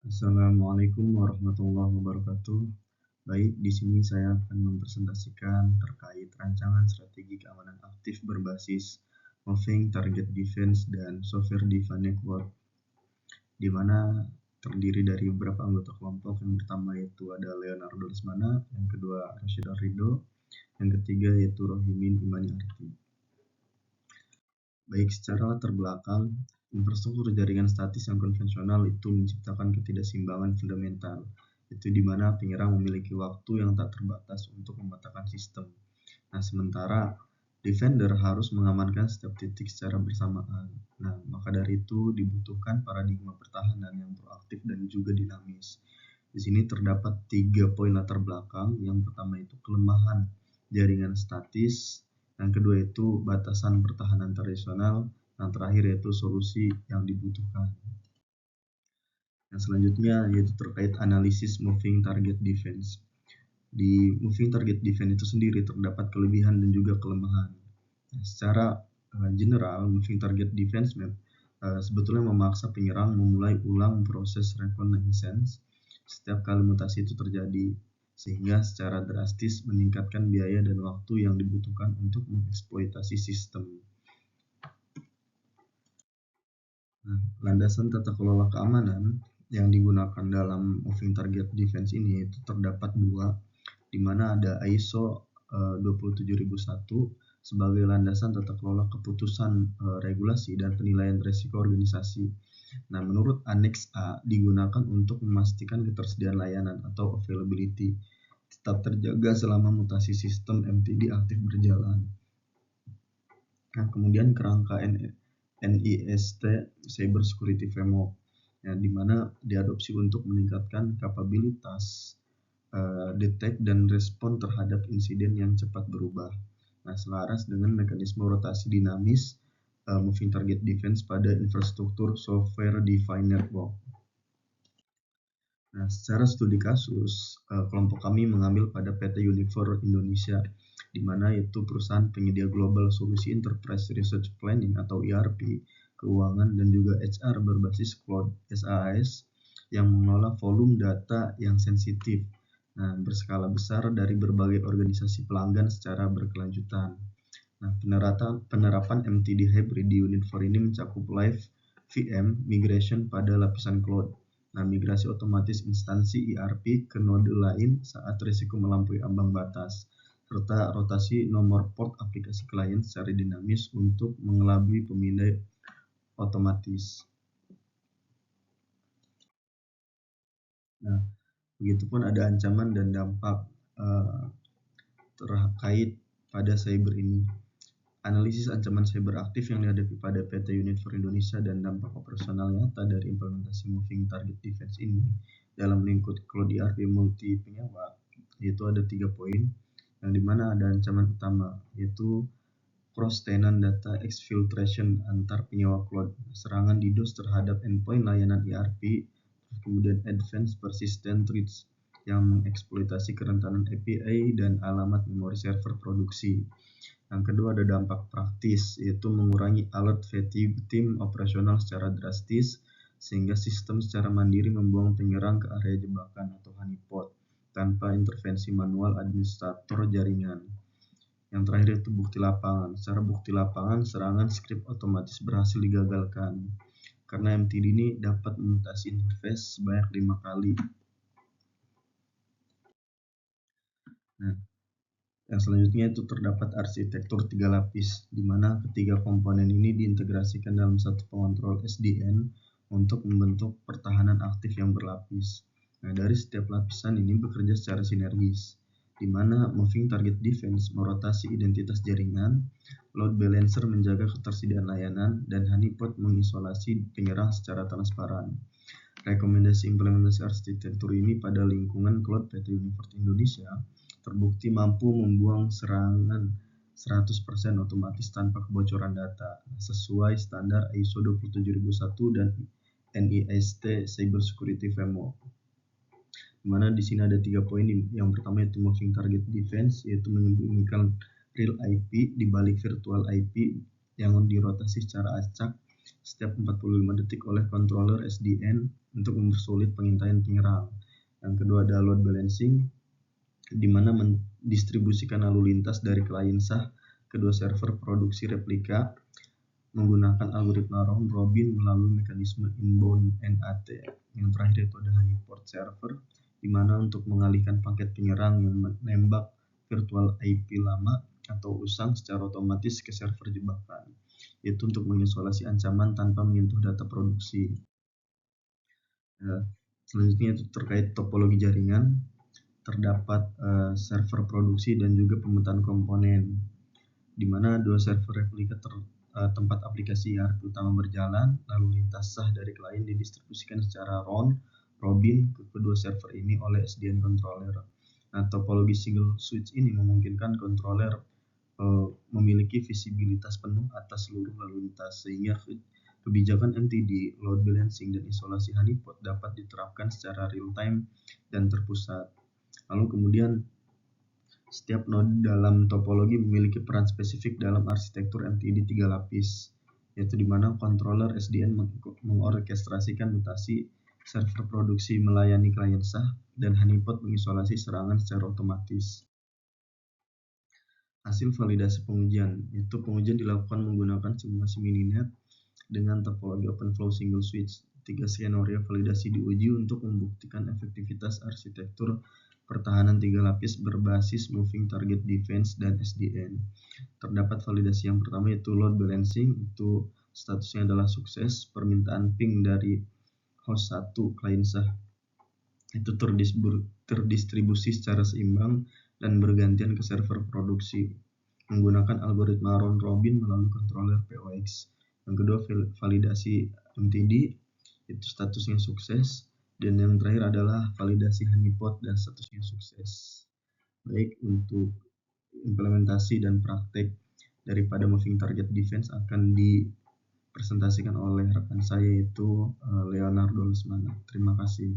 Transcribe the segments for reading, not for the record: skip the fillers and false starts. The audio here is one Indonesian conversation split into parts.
Assalamualaikum warahmatullahi wabarakatuh. Baik, di sini saya akan mempresentasikan terkait rancangan strategi keamanan aktif berbasis Moving Target Defense dan Software Defined Network, di mana terdiri dari beberapa anggota kelompok. Yang pertama yaitu ada Leonardo Lesmana, yang kedua Rashid Arido, yang ketiga yaitu Rohimin Imani Arti. Baik, secara latar belakang, infrastruktur jaringan statis yang konvensional itu menciptakan ketidakseimbangan fundamental, itu di mana penyerang memiliki waktu yang tak terbatas untuk memetakan sistem. Nah, sementara defender harus mengamankan setiap titik secara bersamaan. Nah, maka dari itu dibutuhkan paradigma pertahanan yang proaktif dan juga dinamis. Di sini terdapat 3 poin latar belakang. Yang pertama itu kelemahan jaringan statis, yang kedua itu batasan pertahanan tradisional, yang terakhir yaitu solusi yang dibutuhkan. Yang selanjutnya yaitu terkait analisis moving target defense. Di moving target defense itu sendiri terdapat kelebihan dan juga kelemahan. Secara general, moving target defense sebetulnya memaksa penyerang memulai ulang proses reconnaissance setiap kali mutasi itu terjadi, sehingga secara drastis meningkatkan biaya dan waktu yang dibutuhkan untuk mengeksploitasi sistem. Nah, landasan tata kelola keamanan yang digunakan dalam moving target defense ini itu terdapat dua, di mana ada ISO 27001 sebagai landasan tata kelola keputusan regulasi dan penilaian risiko organisasi. Nah, menurut Annex A digunakan untuk memastikan ketersediaan layanan atau availability tetap terjaga selama mutasi sistem MTD aktif berjalan. Nah, kemudian kerangka NIST Cyber Security Framework, ya, di mana diadopsi untuk meningkatkan kapabilitas detect dan respon terhadap insiden yang cepat berubah. Nah, selaras dengan mekanisme rotasi dinamis moving target defense pada infrastruktur software defined network. Nah, secara studi kasus, kelompok kami mengambil pada PT Unifor Indonesia, di mana itu perusahaan penyedia global solusi Enterprise Research Planning atau ERP, keuangan dan juga HR berbasis cloud SaaS yang mengelola volume data yang sensitif, nah, berskala besar dari berbagai organisasi pelanggan secara berkelanjutan. Nah, penerapan MTD hybrid di Unifor ini mencakup live VM migration pada lapisan cloud. Nah, migrasi otomatis instansi ERP ke node lain saat risiko melampaui ambang batas, serta rotasi nomor port aplikasi klien secara dinamis untuk mengelabui pemindai otomatis. Nah, begitupun ada ancaman dan dampak terkait pada cyber ini. Analisis ancaman cyber aktif yang dihadapi pada PT Unifor Indonesia dan dampak operasional nyata dari implementasi moving target defense ini dalam lingkup cloud ERP multi penyewa, yaitu ada 3 poin, yang dimana ada ancaman utama yaitu cross tenant data exfiltration antar penyewa cloud, serangan DDoS terhadap endpoint layanan ERP, kemudian advanced persistent threats yang mengeksploitasi kerentanan API dan alamat memori server produksi. Yang kedua ada dampak praktis, yaitu mengurangi alert fatigue tim operasional secara drastis, sehingga sistem secara mandiri membuang penyerang ke area jebakan atau honeypot tanpa intervensi manual administrator jaringan. Yang terakhir itu bukti lapangan. Secara bukti lapangan, serangan skrip otomatis berhasil digagalkan karena MTD ini dapat memutasi interface sebanyak 5 kali. Nah, yang selanjutnya itu terdapat arsitektur 3 lapis, di mana ketiga komponen ini diintegrasikan dalam satu pengontrol SDN untuk membentuk pertahanan aktif yang berlapis. Nah, dari setiap lapisan ini bekerja secara sinergis, di mana moving target defense merotasi identitas jaringan, load balancer menjaga ketersediaan layanan, dan honeypot mengisolasi penyerang secara transparan. Rekomendasi implementasi arsitektur ini pada lingkungan cloud PT Unifor Indonesia terbukti mampu membuang serangan 100% otomatis tanpa kebocoran data sesuai standar ISO 27001 dan NIST Cyber Security Framework. Dimana di sini ada 3 poin. Yang pertama itu moving target defense, yaitu menyembunyikan real IP di balik virtual IP yang dirotasi secara acak setiap 45 detik oleh controller SDN untuk mempersulit pengintaian penyerang. Yang kedua ada load balancing, di mana mendistribusikan lalu lintas dari klien sah kedua server produksi replika menggunakan algoritma round robin melalui mekanisme inbound NAT. Yang terakhir itu ada honeypot server, di mana untuk mengalihkan paket penyerang yang menembak virtual IP lama atau usang secara otomatis ke server jebakan, yaitu untuk mengisolasi ancaman tanpa menyentuh data produksi. Selanjutnya itu terkait topologi jaringan, terdapat server produksi dan juga pemetaan komponen, di mana dua server replika tempat aplikasi ERP utama berjalan, lalu lintas sah dari klien didistribusikan secara round robin ke kedua server ini oleh SDN controller. Nah, topologi single switch ini memungkinkan controller memiliki visibilitas penuh atas seluruh lalu lintas, sehingga kebijakan MTD, load balancing, dan isolasi honeypot dapat diterapkan secara real time dan terpusat. Lalu kemudian setiap node dalam topologi memiliki peran spesifik dalam arsitektur MTD 3 lapis, yaitu di mana controller SDN mengorkestrasikan mutasi, server produksi melayani klien sah, dan honeypot mengisolasi serangan secara otomatis. Hasil validasi pengujian, yaitu pengujian dilakukan menggunakan simulasi mininet dengan topologi OpenFlow single switch. 3 skenario validasi diuji untuk membuktikan efektivitas arsitektur pertahanan 3 lapis berbasis moving target defense dan SDN. Terdapat validasi yang pertama yaitu load balancing, itu statusnya adalah sukses. Permintaan ping dari host 1 klien sah itu terdistribusi secara seimbang dan bergantian ke server produksi menggunakan algoritma round robin melalui controller POX. Yang kedua, validasi MTD, itu statusnya sukses. Dan yang terakhir adalah validasi honeypot dan statusnya sukses. Baik, untuk implementasi dan praktek daripada moving target defense akan dipresentasikan oleh rekan saya yaitu Leonardo Lesmana. Terima kasih.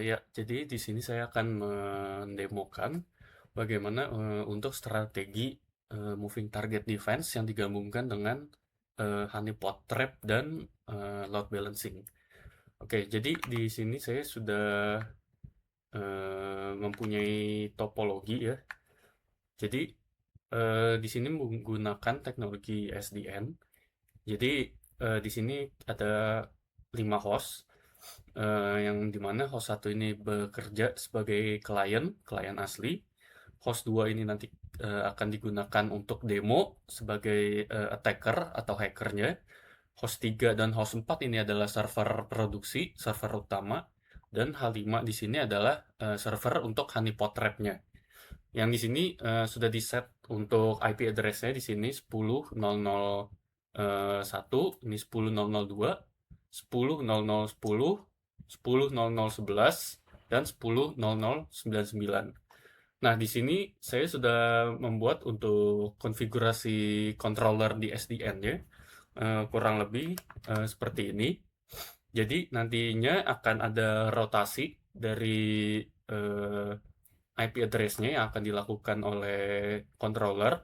Ya, jadi di sini saya akan mendemokan bagaimana untuk strategi moving target defense yang digabungkan dengan honeypot trap dan load balancing. Oke, jadi di sini saya sudah mempunyai topologi ya. Jadi di sini menggunakan teknologi SDN. Jadi di sini ada 5 host. Yang dimana host 1 ini bekerja sebagai klien asli. Host 2 ini nanti akan digunakan untuk demo sebagai attacker atau hackernya. Host 3 dan host 4 ini adalah server produksi, server utama. Dan H5 di sini adalah server untuk honeypot trap-nya. Yang di sini sudah di set untuk IP address-nya di sini 10.0.0.1, ini 10.0.0.2, 10.0.0.10, 10.0.0.11, dan 10.0.0.99. Nah, di sini saya sudah membuat untuk konfigurasi controller di SDN-nya, kurang lebih seperti ini. Jadi nantinya akan ada rotasi dari IP address-nya yang akan dilakukan oleh controller,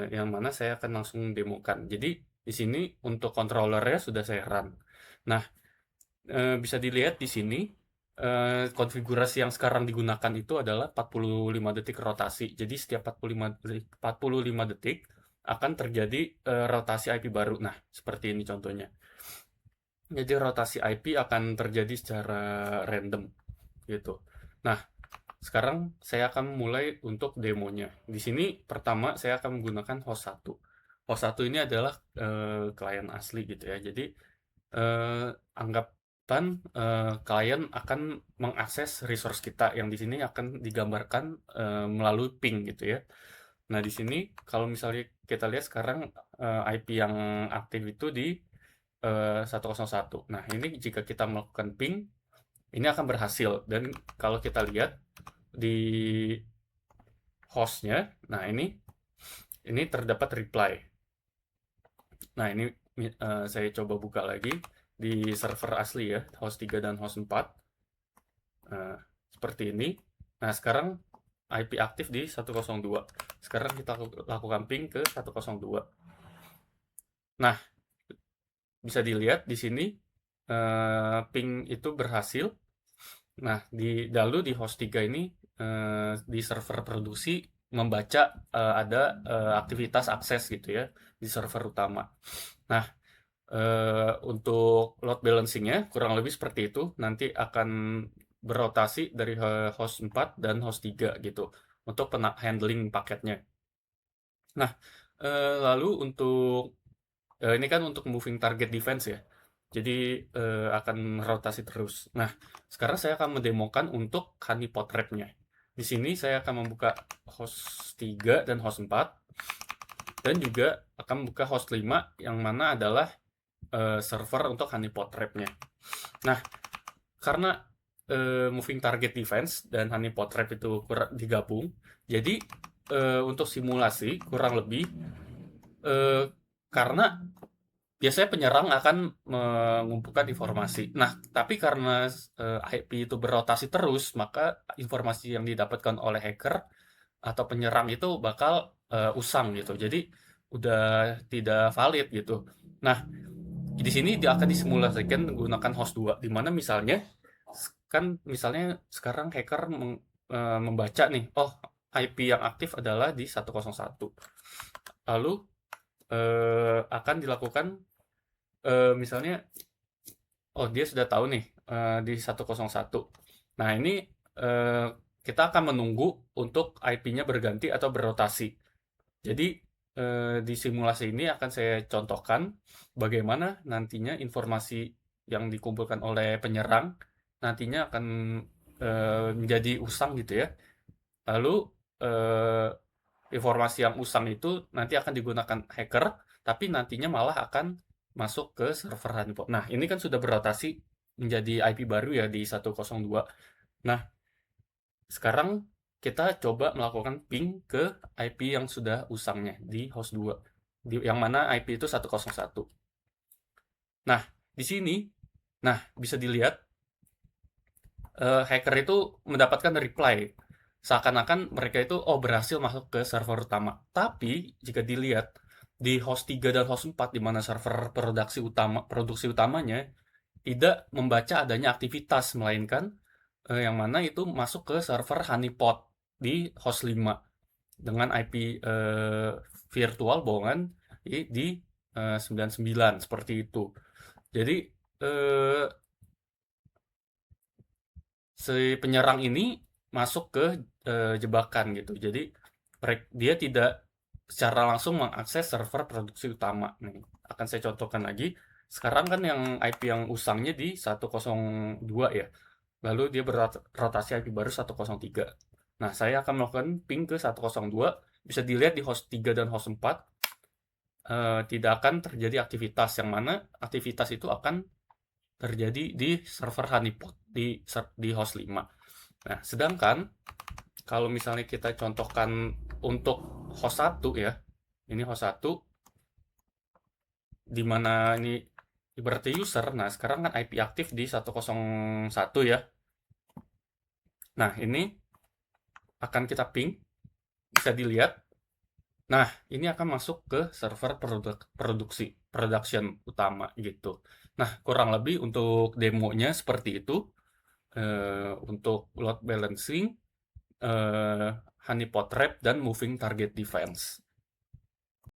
yang mana saya akan langsung demokan. Jadi di sini untuk controllernya sudah saya run. Nah, bisa dilihat di sini konfigurasi yang sekarang digunakan itu adalah 45 detik rotasi. Jadi setiap 45 detik akan terjadi rotasi IP baru. Nah, seperti ini contohnya. Jadi rotasi IP akan terjadi secara random gitu. Nah, sekarang saya akan mulai untuk demonya. Di sini pertama saya akan menggunakan host 1. Host 1 ini adalah klien asli gitu ya. Jadi anggapan klien akan mengakses resource kita yang di sini akan digambarkan melalui ping gitu ya. Nah, di sini kalau misalnya kita lihat sekarang IP yang aktif itu di 101. Nah, ini jika kita melakukan ping, ini akan berhasil. Dan kalau kita lihat di hostnya, nah ini terdapat reply. Nah, ini saya coba buka lagi di server asli ya, host 3 dan host 4. Seperti ini. Nah, sekarang IP aktif di 102. Sekarang kita lakukan ping ke 102. Nah, bisa dilihat di sini ping itu berhasil. Nah, lalu di host 3 ini di server produksi membaca ada aktivitas akses gitu ya di server utama. Nah, untuk load balancing-nya kurang lebih seperti itu. Nanti akan berotasi dari host 4 dan host 3 gitu untuk handling paketnya. Nah, lalu untuk ini kan untuk moving target defense ya. Jadi akan rotasi terus. Nah, sekarang saya akan mendemokan untuk honeypot trap-nya. Di sini saya akan membuka host 3 dan host 4 dan juga akan membuka host 5 yang mana adalah server untuk honeypot trap-nya. Nah, karena moving target defense dan honeypot trap itu digabung, jadi untuk simulasi kurang lebih karena biasanya penyerang akan mengumpulkan informasi. Nah, tapi karena IP itu berotasi terus, maka informasi yang didapatkan oleh hacker atau penyerang itu bakal usang gitu. Jadi udah tidak valid gitu. Nah, di sini dia akan disimulasikan menggunakan host 2, di mana misalnya kan misalnya sekarang hacker membaca nih, oh IP yang aktif adalah di 101. Lalu akan dilakukan misalnya, oh dia sudah tahu nih di 101. Nah ini kita akan menunggu untuk IP-nya berganti atau berotasi. Jadi di simulasi ini akan saya contohkan bagaimana nantinya informasi yang dikumpulkan oleh penyerang nantinya akan menjadi usang gitu ya. Lalu eh, informasi yang usang itu nanti akan digunakan hacker, tapi nantinya malah akan masuk ke server honeypot. Nah, ini kan sudah berotasi menjadi IP baru ya di 102. Nah, sekarang kita coba melakukan ping ke IP yang sudah usangnya di host 2. Yang mana IP itu 101. Nah, di sini, nah bisa dilihat hacker itu mendapatkan reply seakan-akan mereka itu berhasil masuk ke server utama. Tapi jika dilihat di host 3 dan host 4 di mana server produksi utamanya tidak membaca adanya aktivitas melainkan yang mana itu masuk ke server honeypot di host 5 dengan IP virtual bohongan di 99 seperti itu. Jadi eh, si penyerang ini masuk ke jebakan gitu. Jadi dia tidak secara langsung mengakses server produksi utama. Nih, akan saya contohkan lagi. Sekarang kan yang IP yang usangnya di 102 ya. Lalu dia berotasi IP baru 103. Nah, saya akan melakukan ping ke 102. Bisa dilihat di host 3 dan host 4 tidak akan terjadi aktivitas, yang mana aktivitas itu akan terjadi di server honeypot di host 5. Nah, sedangkan kalau misalnya kita contohkan untuk host 1 ya, ini host 1 di mana ini ibaratnya user. Nah, sekarang kan IP aktif di 101 ya. Nah, ini akan kita ping, bisa dilihat. Nah, ini akan masuk ke server production utama gitu. Nah, kurang lebih untuk demonya seperti itu. Untuk load balancing, honeypot trap, dan moving target defense.